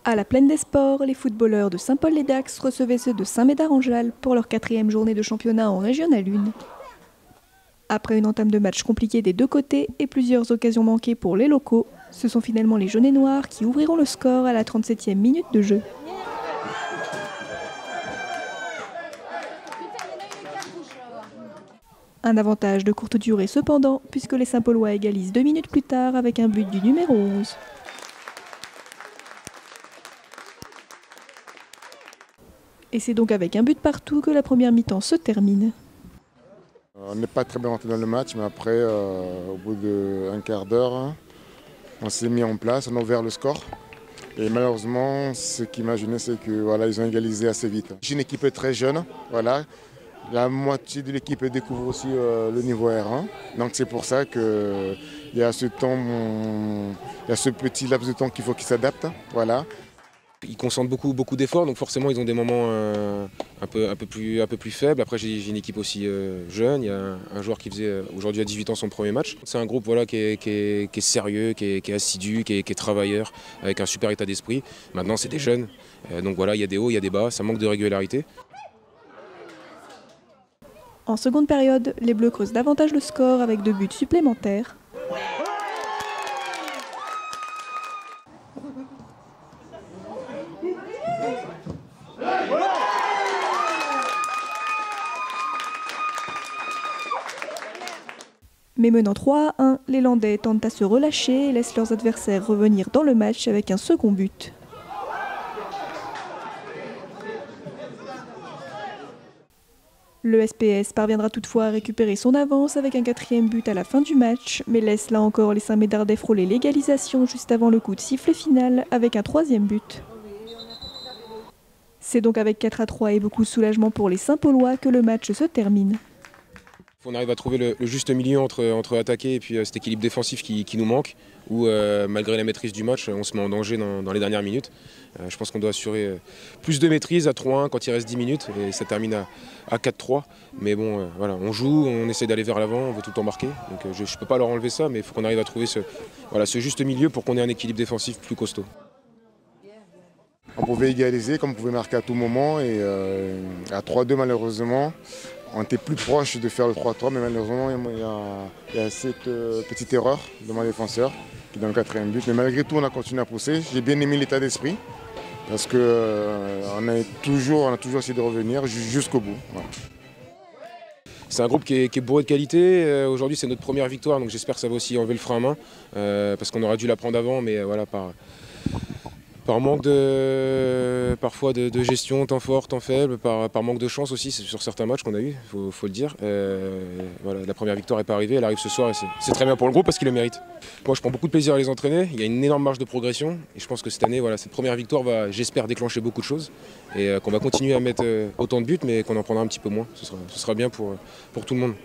À la Plaine des Sports, les footballeurs de Saint-Paul-les-Dax recevaient ceux de Saint-Médard-en-Jalles pour leur 4e journée de championnat en Régional 1. Après une entame de match compliquée des deux côtés et plusieurs occasions manquées pour les locaux, ce sont finalement les jaunes et noirs qui ouvriront le score à la 37e minute de jeu. Un avantage de courte durée cependant, puisque les Saint-Paulois égalisent 2 minutes plus tard avec un but du numéro 11. Et c'est donc avec un but partout que la première mi-temps se termine. On n'est pas très bien rentré dans le match, mais après, au bout d'un quart d'heure, on s'est mis en place, on a ouvert le score. Et malheureusement, ce qui m'a gêné, c'est qu'ils ont égalisé assez vite. J'ai une équipe très jeune, voilà. La moitié de l'équipe découvre aussi le niveau R1. Donc c'est pour ça qu'il y a ce petit laps de temps qu'il faut qu'ils s'adaptent. Voilà. Ils concentrent beaucoup d'efforts, donc forcément ils ont des moments un peu plus faibles. Après j'ai une équipe aussi jeune, il y a un joueur qui faisait aujourd'hui à 18 ans son premier match. C'est un groupe qui est sérieux, qui est assidu, qui est travailleur, avec un super état d'esprit. Maintenant c'est des jeunes, donc voilà, il y a des hauts, il y a des bas, ça manque de régularité. En seconde période, les Bleus creusent davantage le score avec 2 buts supplémentaires. Mais menant 3-1, les Landais tentent à se relâcher et laissent leurs adversaires revenir dans le match avec un second but. Le SPS parviendra toutefois à récupérer son avance avec un 4e but à la fin du match, mais laisse là encore les Saint-Médardais frôler l'égalisation juste avant le coup de sifflet final avec un 3e but. C'est donc avec 4-3 et beaucoup de soulagement pour les Saint-Paulois que le match se termine. On arrive à trouver le juste milieu entre attaquer et puis cet équilibre défensif qui nous manque, où malgré la maîtrise du match, on se met en danger dans les dernières minutes. Je pense qu'on doit assurer plus de maîtrise à 3-1 quand il reste 10 minutes et ça termine à 4-3. Mais bon, voilà, on joue, on essaie d'aller vers l'avant, on veut tout le temps marquer. Donc je ne peux pas leur enlever ça, mais il faut qu'on arrive à trouver ce juste milieu pour qu'on ait un équilibre défensif plus costaud. On pouvait égaliser comme on pouvait marquer à tout moment et à 3-2 malheureusement. On était plus proche de faire le 3-3, mais malheureusement, il y a cette petite erreur de mon défenseur qui donne le 4e but. Mais malgré tout, on a continué à pousser. J'ai bien aimé l'état d'esprit parce qu'on a toujours essayé de revenir jusqu'au bout. Voilà. C'est un groupe qui est bourré de qualité. Aujourd'hui, c'est notre première victoire, donc j'espère que ça va aussi enlever le frein à main parce qu'on aurait dû la prendre avant, mais voilà, par manque parfois de gestion, temps fort, temps faible, par manque de chance aussi sur certains matchs qu'on a eu, faut le dire. Voilà, la première victoire n'est pas arrivée, elle arrive ce soir et c'est très bien pour le groupe parce qu'il le mérite. Moi je prends beaucoup de plaisir à les entraîner, il y a une énorme marge de progression et je pense que cette année, voilà, cette première victoire va, j'espère, déclencher beaucoup de choses et qu'on va continuer à mettre autant de buts mais qu'on en prendra un petit peu moins. Ce sera bien pour tout le monde.